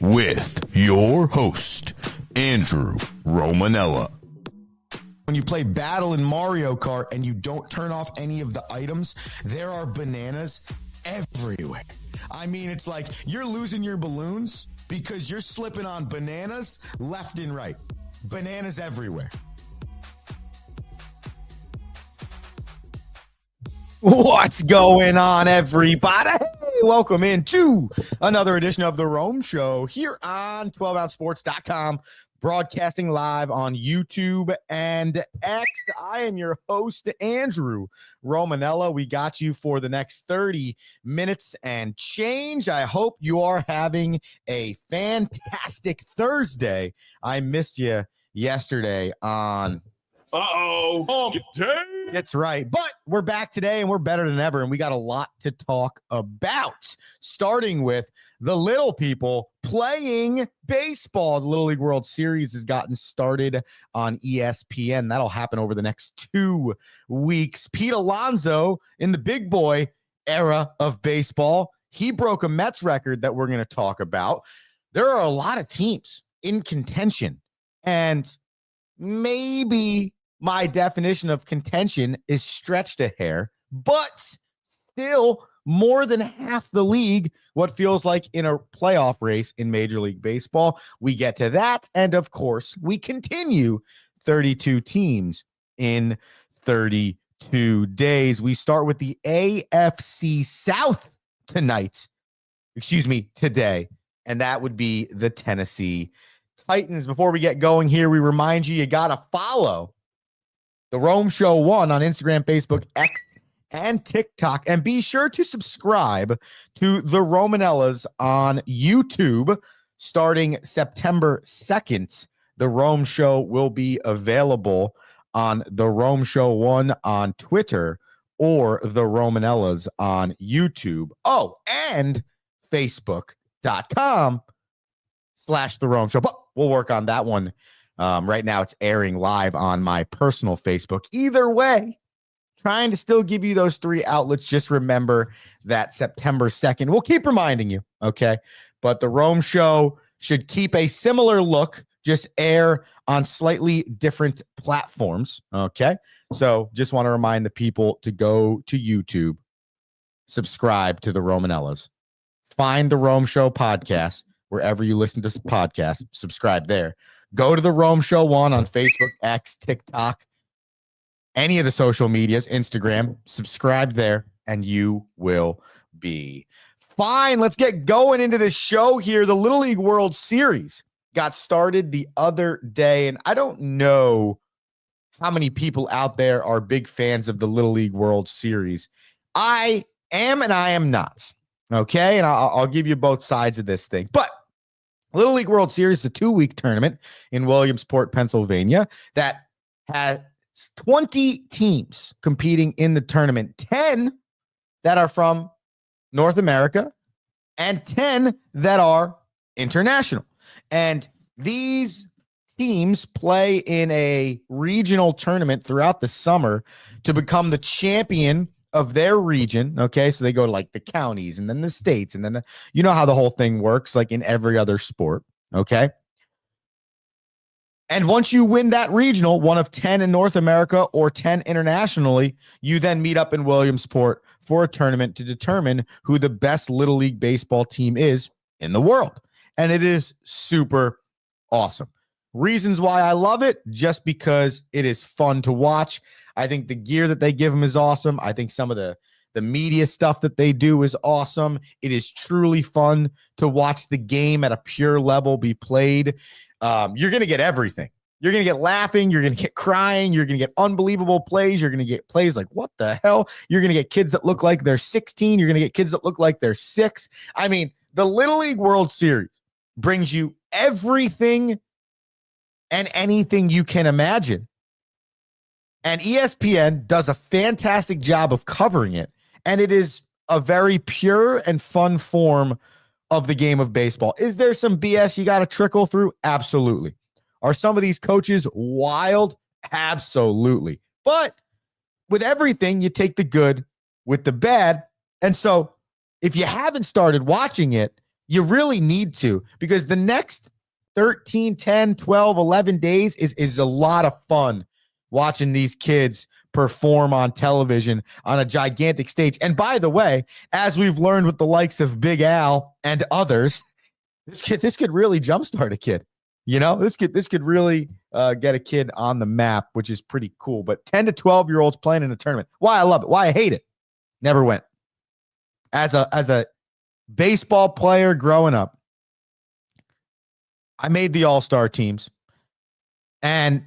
with your host, Andrew Romanella. When you play Battle in Mario Kart and you don't turn off any of the items, there are bananas everywhere. I mean, it's like you're losing your balloons because you're slipping on bananas left and right. Bananas everywhere. What's going on, everybody? Hey, welcome into another edition of The Rome Show here on 12ouncesports.com, broadcasting live on YouTube and X. I am your host, Andrew Romanella. We got you for the next 30 minutes and change. I hope you are having a fantastic Thursday. I missed you yesterday on... That's right. But we're back today and we're better than ever. And we got a lot to talk about, starting with the little people playing baseball. The Little League World Series has gotten started on ESPN. That'll happen over the next 2 weeks. Pete Alonso in the big boy era of baseball. He broke a Mets record that we're going to talk about. There are a lot of teams in contention, and maybe my definition of contention is stretched a hair, but still more than half the league, what feels like in a playoff race in Major League Baseball. We get to that. And of course, we continue 32 teams in 32 days. We start with the AFC South today. And that would be the Tennessee Titans. Before we get going here, we remind you got to follow The Rome Show 1 on Instagram, Facebook, X, and TikTok. And be sure to subscribe to The Romanellas on YouTube. Starting September 2nd, The Rome Show will be available on The Rome Show 1 on Twitter or The Romanellas on YouTube. Oh, and Facebook.com/The Rome Show. But we'll work on that one. Right now, it's airing live on my personal Facebook. Either way, trying to still give you those three outlets. Just remember that September 2nd. We'll keep reminding you, okay? But the Rome Show should keep a similar look, just air on slightly different platforms, okay? So just want to remind the people to go to YouTube, subscribe to the Romanellas, find the Rome Show podcast wherever you listen to this podcast, subscribe there. Go to the Rome Show 1 on Facebook, X, TikTok, any of the social medias, Instagram, subscribe there, and you will be fine. Let's get going into this show here. The Little League World Series got started the other day, and I don't know how many people out there are big fans of the Little League World Series. I am and I am not, okay? And I'll give you both sides of this thing. But Little League World Series is a 2-week tournament in Williamsport, Pennsylvania that has 20 teams competing in the tournament, 10 that are from North America and 10 that are international. And these teams play in a regional tournament throughout the summer to become the champion of their region. Okay, so they go to like the counties and then the states and then you know how the whole thing works, like in every other sport. Okay, and once you win that regional, one of 10 in North America or 10 internationally, you then meet up in Williamsport for a tournament to determine who the best Little League baseball team is in the world. And it is super awesome. Reasons why I love it, just because it is fun to watch. I think the gear that they give them is awesome. I think some of the media stuff that they do is awesome. It is truly fun to watch the game at a pure level be played. You're going to get everything. You're going to get laughing. You're going to get crying. You're going to get unbelievable plays. You're going to get plays like, what the hell? You're going to get kids that look like they're 16. You're going to get kids that look like they're 6. I mean, the Little League World Series brings you everything and anything you can imagine. And ESPN does a fantastic job of covering it. And it is a very pure and fun form of the game of baseball. Is there some BS you got to trickle through? Absolutely. Are some of these coaches wild? Absolutely. But with everything, you take the good with the bad. And so if you haven't started watching it, You really need to, because the next 13, 10, 12, 11 days is a lot of fun watching these kids perform on television on a gigantic stage. And by the way, as we've learned with the likes of Big Al and others, this could really jumpstart a kid. This could really get a kid on the map, which is pretty cool. But 10 to 12-year-olds playing in a tournament. Why I love it. Why I hate it. Never went. As a baseball player growing up, I made the all-star teams. And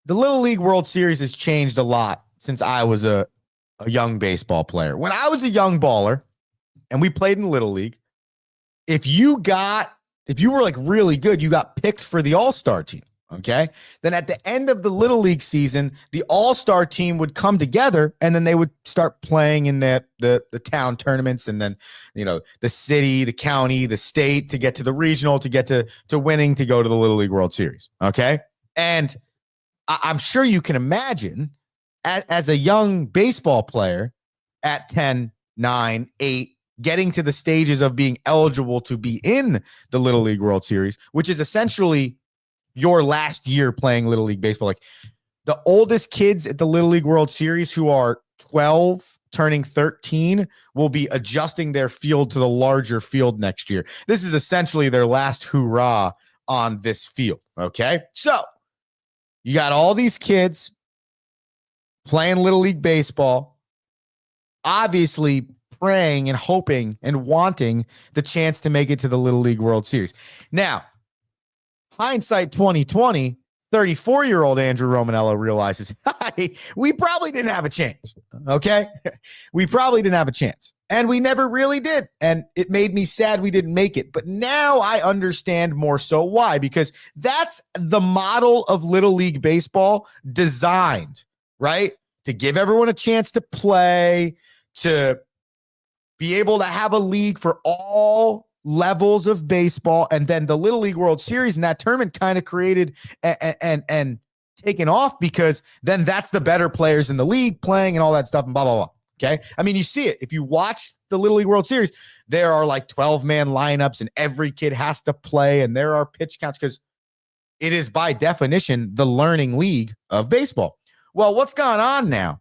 the Little League World Series has changed a lot since I was a young baseball player. When I was a young baller and we played in Little League, if you were like really good, you got picked for the all-star team. Okay. Then at the end of the Little League season, the all-star team would come together and then they would start playing in the town tournaments, and then, the city, the county, the state, to get to the regional, to get to winning, to go to the Little League World Series. Okay. And I'm sure you can imagine as a young baseball player at 10, 9, 8, getting to the stages of being eligible to be in the Little League World Series, which is essentially your last year playing Little League baseball. Like, the oldest kids at the Little League World Series, who are 12 turning 13, will be adjusting their field to the larger field next year. This is essentially their last hurrah on this field. Okay. So you got all these kids playing Little League baseball, obviously praying and hoping and wanting the chance to make it to the Little League World Series. Now, hindsight 2020, 34-year-old Andrew Romanello realizes, we probably didn't have a chance. Okay. We probably didn't have a chance. And we never really did. And it made me sad we didn't make it. But now I understand more so why, because that's the model of Little League baseball designed, right? To give everyone a chance to play, to be able to have a league for all levels of baseball. And then the Little League World Series and that tournament kind of created and taken off, because then that's the better players in the league playing and all that stuff and blah, blah, blah. Okay. I mean, you see it. If you watch the Little League World Series, there are like 12-man lineups and every kid has to play, and there are pitch counts, because it is by definition the learning league of baseball. Well, what's gone on now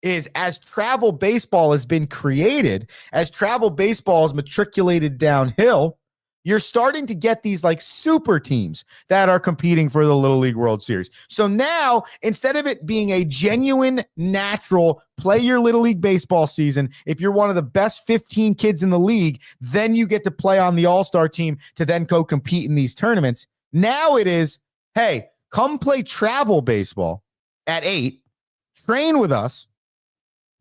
is, as travel baseball has been created, as travel baseball is matriculated downhill, you're starting to get these like super teams that are competing for the Little League World Series. So now, instead of it being a genuine, natural play your Little League baseball season, if you're one of the best 15 kids in the league, then you get to play on the all-star team to then go compete in these tournaments. Now it is, hey, come play travel baseball at 8, train with us,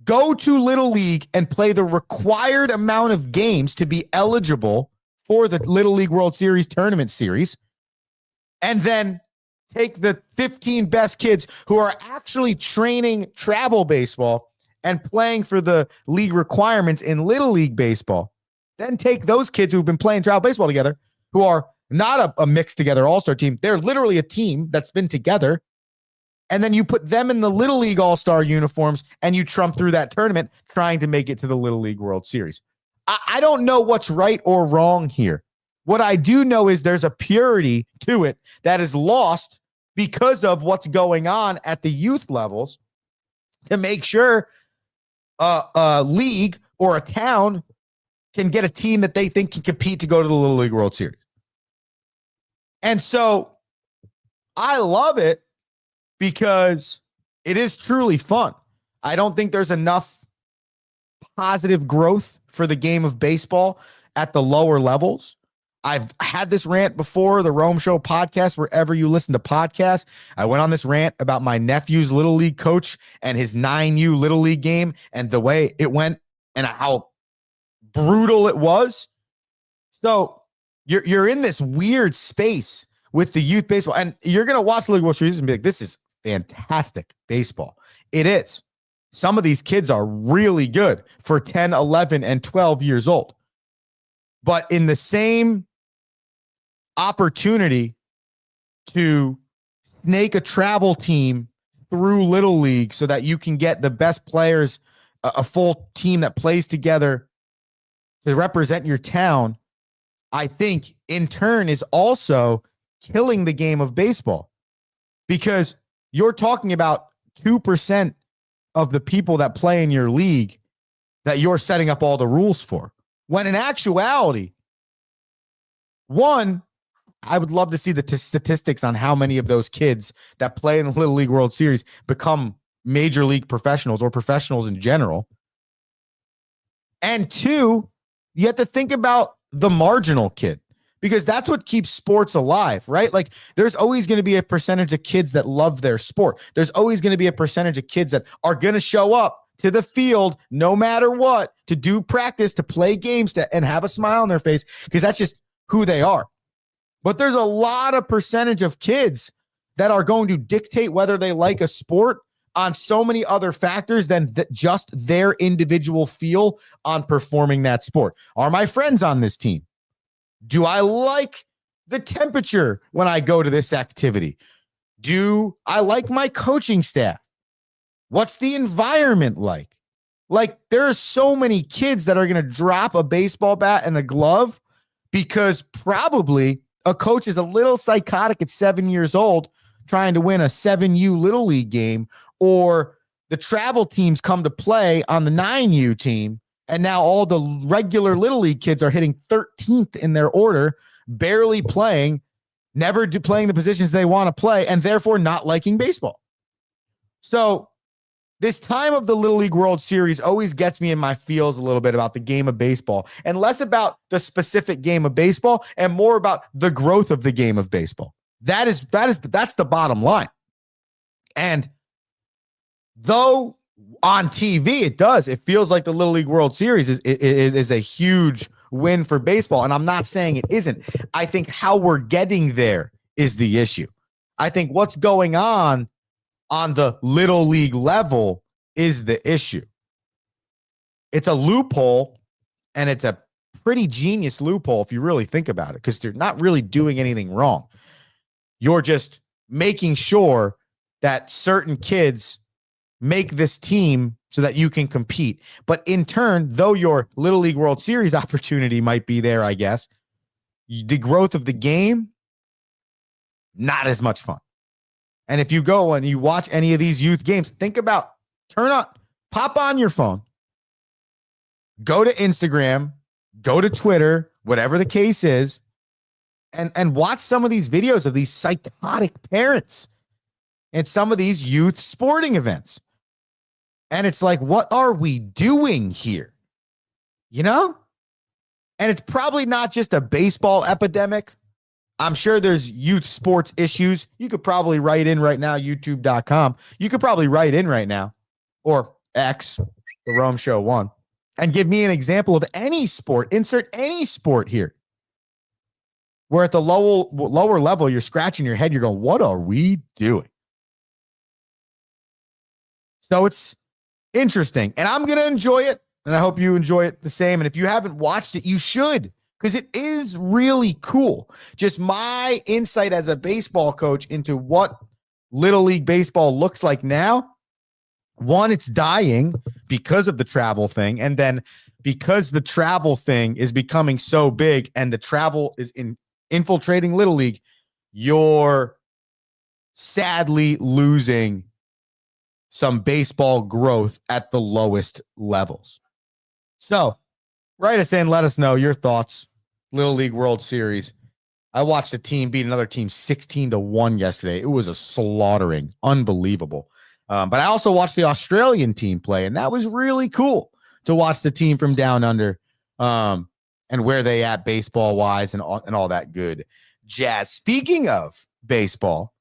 go to Little League and play the required amount of games to be eligible for the Little League World Series tournament series, and then take the 15 best kids who are actually training travel baseball and playing for the league requirements in Little League baseball. Then take those kids who've been playing travel baseball together, who are not a mixed together all-star team. They're literally a team that's been together. And then you put them in the Little League all-star uniforms and you trump through that tournament trying to make it to the Little League World Series. I don't know what's right or wrong here. What I do know is there's a purity to it that is lost because of what's going on at the youth levels, to make sure a league or a town can get a team that they think can compete to go to the Little League World Series. And so I love it because it is truly fun. I don't think there's enough positive growth for the game of baseball at the lower levels. I've had this rant before, the Rome Show podcast, wherever you listen to podcasts. I went on this rant about my nephew's Little League coach and his 9U Little League game and the way it went and how brutal it was. So you're in this weird space with the youth baseball, and you're going to watch the League World Series and be like, this is fantastic baseball. It is. Some of these kids are really good for 10, 11, and 12 years old. But in the same opportunity to snake a travel team through Little League so that you can get the best players, a full team that plays together to represent your town, I think in turn is also killing the game of baseball, because you're talking about 2% of the people that play in your league that you're setting up all the rules for. When in actuality, one, I would love to see the statistics on how many of those kids that play in the Little League World Series become major league professionals or professionals in general. And two, you have to think about the marginal kid, because that's what keeps sports alive, right? Like, there's always going to be a percentage of kids that love their sport. There's always going to be a percentage of kids that are going to show up to the field no matter what, to do practice, to play games, and have a smile on their face, because that's just who they are. But there's a lot of percentage of kids that are going to dictate whether they like a sport on so many other factors than just their individual feel on performing that sport. Are my friends on this team? Do I like the temperature when I go to this activity? Do I like my coaching staff? What's the environment like? Like, there are so many kids that are going to drop a baseball bat and a glove because probably a coach is a little psychotic at 7 years old trying to win a 7U Little League game, or the travel teams come to play on the 9U team, and now all the regular Little League kids are hitting 13th in their order, barely playing, never playing the positions they want to play, and therefore not liking baseball. So this time of the Little League World Series always gets me in my feels a little bit about the game of baseball, and less about the specific game of baseball and more about the growth of the game of baseball. That's the bottom line. And though on TV it feels like the Little League World Series is a huge win for baseball, and I'm not saying it isn't. I think how we're getting there is the issue. I think what's going on the Little League level is the issue. It's a loophole, and it's a pretty genius loophole if you really think about it, because they're not really doing anything wrong. You're just making sure that certain kids make this team so that you can compete. But in turn, though your Little League World Series opportunity might be there, I guess, the growth of the game, not as much fun. And if you go and you watch any of these youth games, think about, pop on your phone, go to Instagram, go to Twitter, whatever the case is, and watch some of these videos of these psychotic parents and some of these youth sporting events. And it's like, what are we doing here? You know? And it's probably not just a baseball epidemic. I'm sure there's youth sports issues. You could probably write in right now, youtube.com. You could probably write in right now, or X, the Rome Show 1, and give me an example of any sport. Insert any sport here, where at the lower level, you're scratching your head. You're going, what are we doing? So it's interesting, and I'm going to enjoy it, and I hope you enjoy it the same. And if you haven't watched it, you should, because it is really cool. Just my insight as a baseball coach into what Little League baseball looks like now. One, it's dying because of the travel thing, and then because the travel thing is becoming so big and the travel is infiltrating Little League, you're sadly losing some baseball growth at the lowest levels. So write us in, let us know your thoughts. Little League World Series. I watched a team beat another team 16-1 yesterday. It was a slaughtering, unbelievable. But I also watched the Australian team play, and that was really cool to watch the team from down under, and where they at baseball wise and all that good jazz. Speaking of baseball,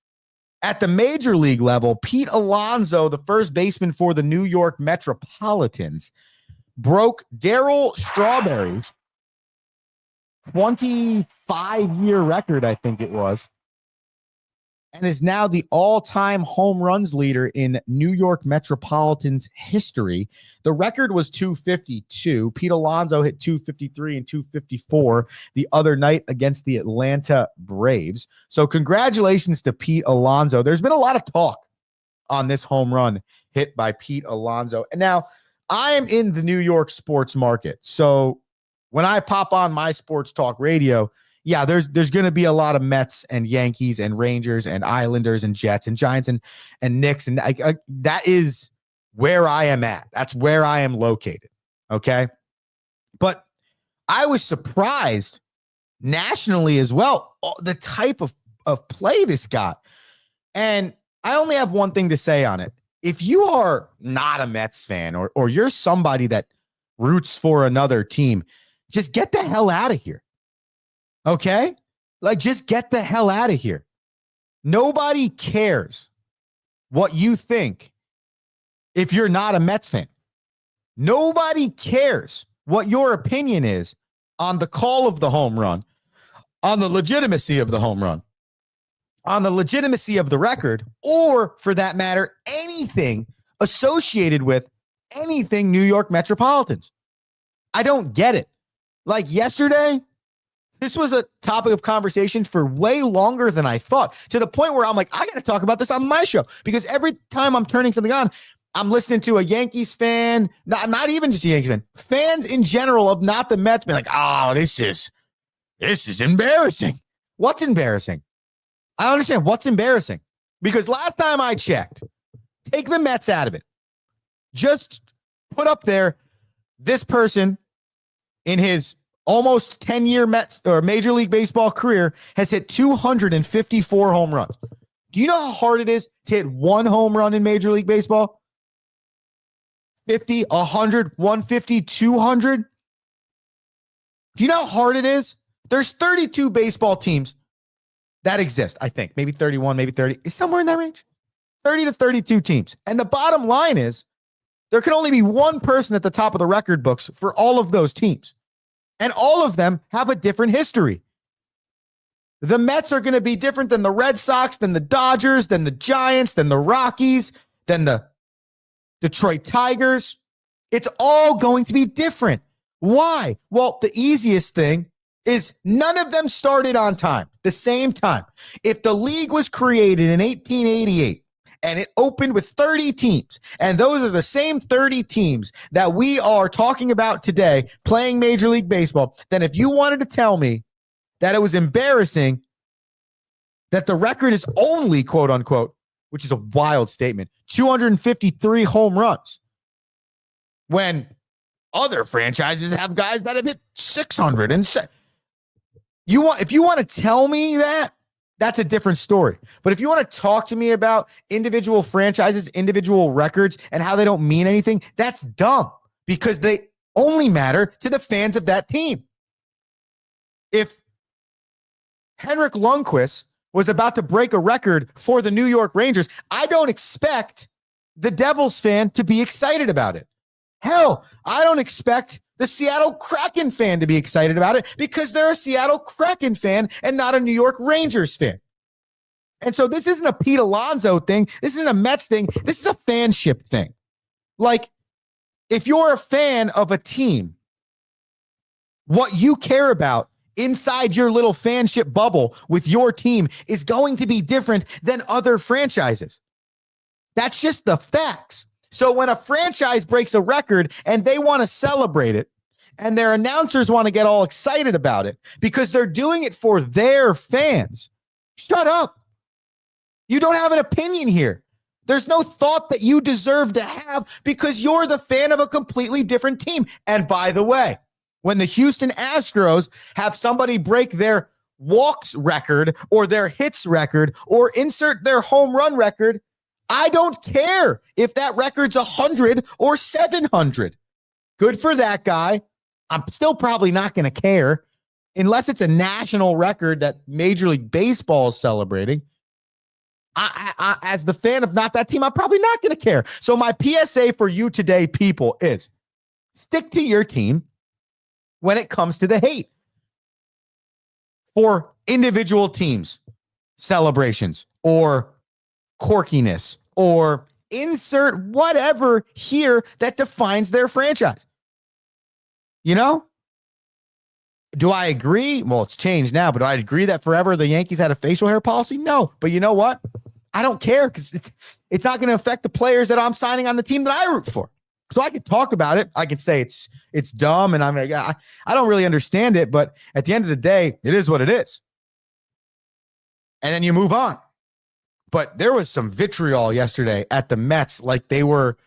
at the major league level, Pete Alonso, the first baseman for the New York Metropolitans, broke Darryl Strawberry's 25-year record, I think it was, and is now the all-time home runs leader in New York Metropolitans history. The record was 252. Pete Alonso hit 253 and 254 the other night against the Atlanta Braves. So congratulations to Pete Alonso. There's been a lot of talk on this home run hit by Pete Alonso. And now I am in the New York sports market. So when I pop on my sports talk radio, yeah, there's going to be a lot of Mets and Yankees and Rangers and Islanders and Jets and Giants and Knicks. And that is where I am at. That's where I am located. Okay. But I was surprised nationally as well, the type of play this got. And I only have one thing to say on it. If you are not a Mets fan or you're somebody that roots for another team, just get the hell out of here. Okay? Like, just get the hell out of here. Nobody cares what you think if you're not a Mets fan. Nobody cares what your opinion is on the call of the home run, on the legitimacy of the home run, on the legitimacy of the record, or for that matter, anything associated with anything New York Metropolitans. I don't get it. Like yesterday, this was a topic of conversation for way longer than I thought, to the point where I'm like, I got to talk about this on my show, because every time I'm turning something on, I'm listening to a Yankees fan, not even just a Yankees fan, fans in general of not the Mets, be like, oh, this is embarrassing. What's embarrassing? I don't understand what's embarrassing, because last time I checked, take the Mets out of it. Just put up there, this person in his almost 10-year Mets or Major League Baseball career has hit 254 home runs. Do you know how hard it is to hit one home run in Major League Baseball? 50, 100, 150, 200. Do you know how hard it is? There's 32 baseball teams that exist, I think. Maybe 31, maybe 30. Is somewhere in that range. 30 to 32 teams. And the bottom line is there can only be one person at the top of the record books for all of those teams. And all of them have a different history. The Mets are going to be different than the Red Sox, than the Dodgers, than the Giants, than the Rockies, than the Detroit Tigers. It's all going to be different. Why? Well, the easiest thing is none of them started on time, the same time. If the league was created in 1888 and it opened with 30 teams, and those are the same 30 teams that we are talking about today playing Major League Baseball, then if you wanted to tell me that it was embarrassing that the record is only, quote unquote, which is a wild statement, 253 home runs, when other franchises have guys that have hit 600 and if you want to tell me that, that's a different story. But if you want to talk to me about individual franchises, individual records, and how they don't mean anything, that's dumb, because they only matter to the fans of that team. If Henrik Lundqvist was about to break a record for the New York Rangers, I don't expect the Devils fan to be excited about it. Hell, I don't expect the Seattle Kraken fan to be excited about it, because they're a Seattle Kraken fan and not a New York Rangers fan. And so this isn't a Pete Alonso thing. This isn't a Mets thing. This is a fanship thing. Like, if you're a fan of a team, what you care about inside your little fanship bubble with your team is going to be different than other franchises. That's just the facts. So when a franchise breaks a record and they want to celebrate it, and their announcers want to get all excited about it because they're doing it for their fans, shut up. You don't have an opinion here. There's no thought that you deserve to have, because you're the fan of a completely different team. And by the way, when the Houston Astros have somebody break their walks record or their hits record or insert their home run record, I don't care if that record's 100 or 700. Good for that guy. I'm still probably not going to care unless it's a national record that Major League Baseball is celebrating. I as the fan of not that team, I'm probably not going to care. So my PSA for you today, people, is stick to your team when it comes to the hate for individual teams, celebrations, or quirkiness, or insert whatever here that defines their franchise. You know? Do I agree? Well, it's changed now, but do I agree that forever the Yankees had a facial hair policy? No. But you know what? I don't care, because it's not going to affect the players that I'm signing on the team that I root for. So I could talk about it. I could say it's dumb, and I'm like, I don't really understand it, but at the end of the day, it is what it is. And then you move on. But there was some vitriol yesterday at the Mets, like they were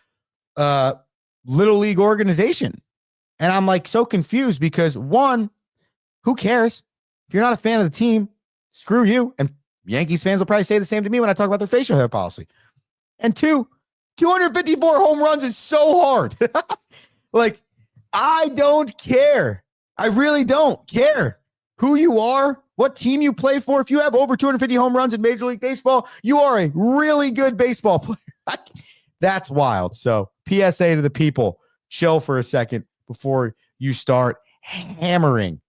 a little league organization. And I'm like so confused because one, who cares? If you're not a fan of the team, screw you. And Yankees fans will probably say the same to me when I talk about their facial hair policy. And two, 254 home runs is so hard. Like, I don't care. I really don't care who you are, what team you play for. If you have over 250 home runs in Major League Baseball, you are a really good baseball player. That's wild. So, PSA to the people, chill for a second before you start hammering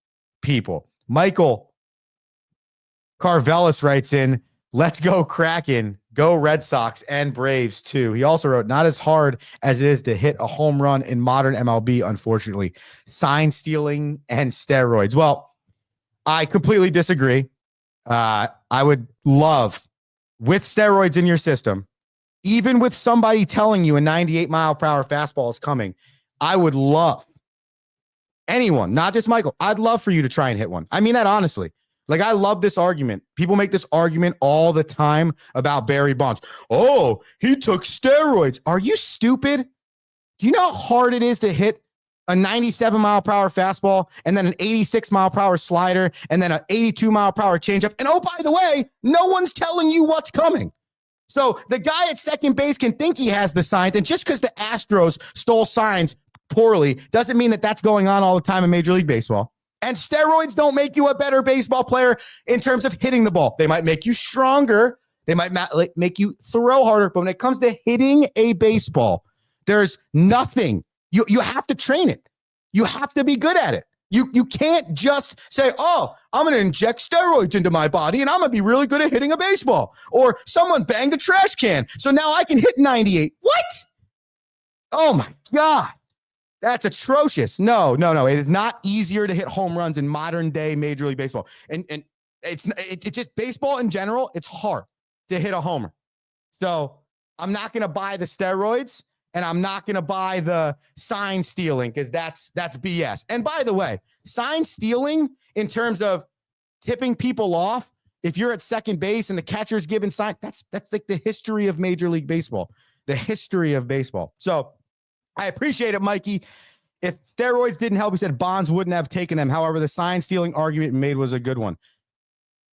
people. Michael Carvelis writes in, let's go Kraken, go Red Sox and Braves too. He also wrote, not as hard as it is to hit a home run in modern MLB, unfortunately. Sign stealing and steroids. Well, I completely disagree. I would love, with steroids in your system, even with somebody telling you a 98-mile-per-hour fastball is coming, I would love anyone, not just Michael, I'd love for you to try and hit one. I mean that honestly. Like, I love this argument. People make this argument all the time about Barry Bonds. Oh, he took steroids. Are you stupid? Do you know how hard it is to hit a 97-mile-per-hour fastball and then an 86-mile-per-hour slider and then an 82-mile-per-hour changeup? And oh, by the way, no one's telling you what's coming. So the guy at second base can think he has the signs, and just because the Astros stole signs poorly doesn't mean that that's going on all the time in Major League Baseball. And steroids don't make you a better baseball player in terms of hitting the ball. They might make you stronger. They might make you throw harder. But when it comes to hitting a baseball, there's nothing. You have to train it. You have to be good at it. You can't just say, oh, I'm going to inject steroids into my body and I'm going to be really good at hitting a baseball. Or someone banged a trash can, so now I can hit 98. What? Oh, my God. That's atrocious. No. It is not easier to hit home runs in modern day Major League Baseball. And it's just baseball in general. It's hard to hit a homer. So I'm not going to buy the steroids and I'm not going to buy the sign stealing because that's BS. And by the way, sign stealing in terms of tipping people off, if you're at second base and the catcher's giving sign, that's like the history of Major League Baseball, the history of baseball. So I appreciate it, Mikey. If steroids didn't help, he said Bonds wouldn't have taken them. However, the sign stealing argument made was a good one.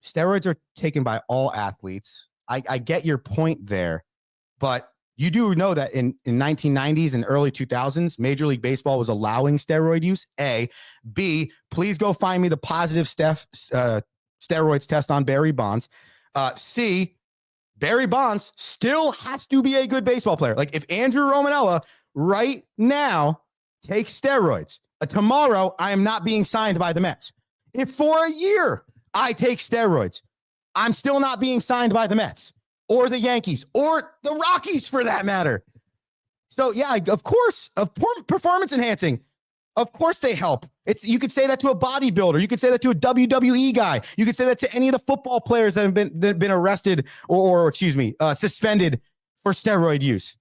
Steroids are taken by all athletes. I get your point there, but you do know that in 1990s and early 2000s, Major League Baseball was allowing steroid use. A. B. Please go find me the positive steroids test on Barry Bonds. C. Barry Bonds still has to be a good baseball player. Like, if Andrew Romanella right now takes steroids, tomorrow I am not being signed by the Mets. If for a year I take steroids, I'm still not being signed by the Mets or the Yankees or the Rockies for that matter. So yeah, of course, performance enhancing, of course they help. You could say that to a bodybuilder. You could say that to a WWE guy. You could say that to any of the football players that have been arrested or suspended for steroid use.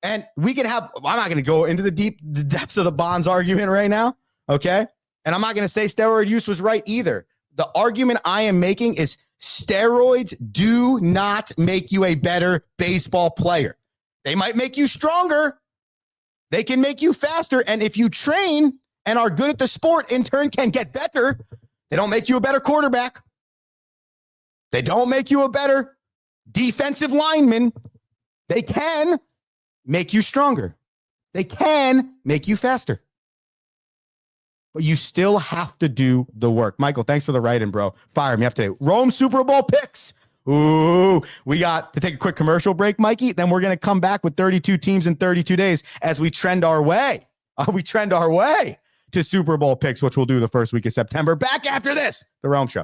And we can have, I'm not going to go into the depths of the Bonds argument right now, okay? And I'm not going to say steroid use was right either. The argument I am making is steroids do not make you a better baseball player. They might make you stronger. They can make you faster. And if you train and are good at the sport, in turn can get better, they don't make you a better quarterback. They don't make you a better defensive lineman. They can make you stronger. They can make you faster. But you still have to do the work. Michael, thanks for the write-in, bro. Fire me up today. Rome Super Bowl picks. Ooh, we got to take a quick commercial break, Mikey. Then we're going to come back with 32 teams in 32 days as we trend our way. To Super Bowl picks, which we'll do the first week of September. Back after this, The Rome Show.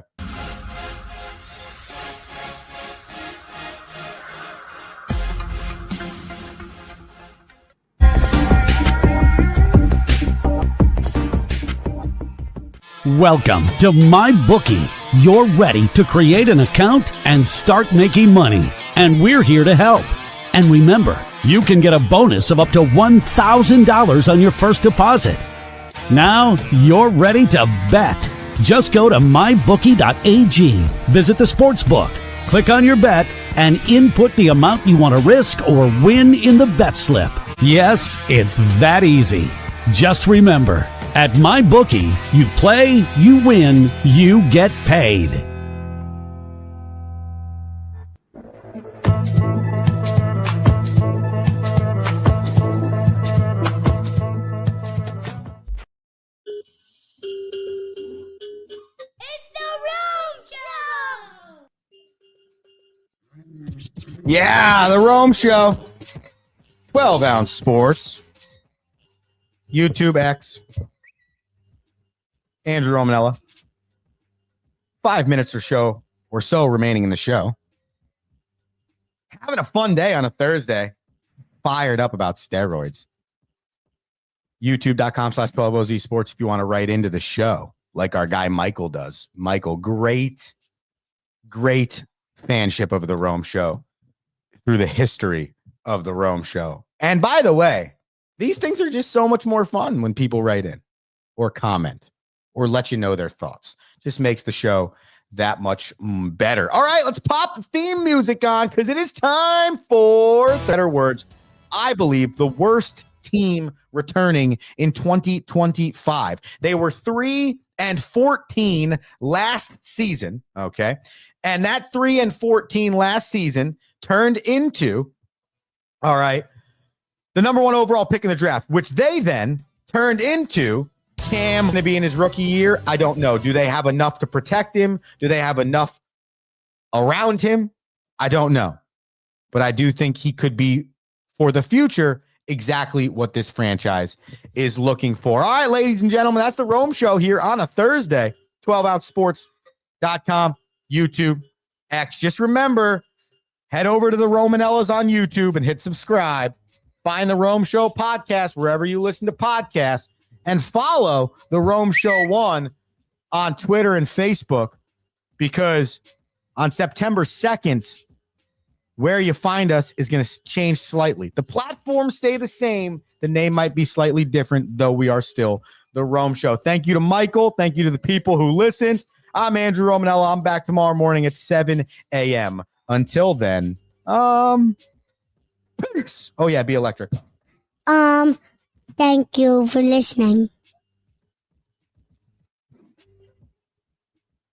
Welcome to MyBookie. You're ready to create an account and start making money, and we're here to help. And remember, you can get a bonus of up to $1,000 on your first deposit. Now you're ready to bet. Just go to mybookie.ag, visit the sportsbook, click on your bet, and input the amount you want to risk or win in the bet slip. Yes, it's that easy. Just remember, at MyBookie, you play, you win, you get paid. Yeah, the Rome Show. 12-ounce sports. YouTube X. Andrew Romanella. 5 minutes or so remaining in the show. Having a fun day on a Thursday. Fired up about steroids. YouTube.com/12OZ Sports if you want to write into the show like our guy Michael does. Michael, great fanship of the Rome Show through the history of the Rome Show. And by the way, these things are just so much more fun when people write in or comment or let you know their thoughts. Just makes the show that much better. All right, let's pop the theme music on because it is time for better words. I believe the worst team returning in 2025. They were 3-14 last season. Okay. And that 3-14 last season turned into, all right, the number one overall pick in the draft, which they then turned into Cam going to be in his rookie year. I don't know. Do they have enough to protect him? Do they have enough around him? I don't know. But I do think he could be, for the future, exactly what this franchise is looking for. All right, ladies and gentlemen, that's the Rome Show here on a Thursday. 12ouncesports.com, YouTube, X. Just remember, head over to the Romanellas on YouTube and hit subscribe. Find the Rome Show podcast wherever you listen to podcasts, and follow the Rome Show 1 on Twitter and Facebook, because on September 2nd, where you find us is going to change slightly. The platforms stay the same. The name might be slightly different, though we are still the Rome Show. Thank you to Michael. Thank you to the people who listened. I'm Andrew Romanella. I'm back tomorrow morning at 7 a.m. Until then, peace. Oh, yeah, be electric. Thank you for listening.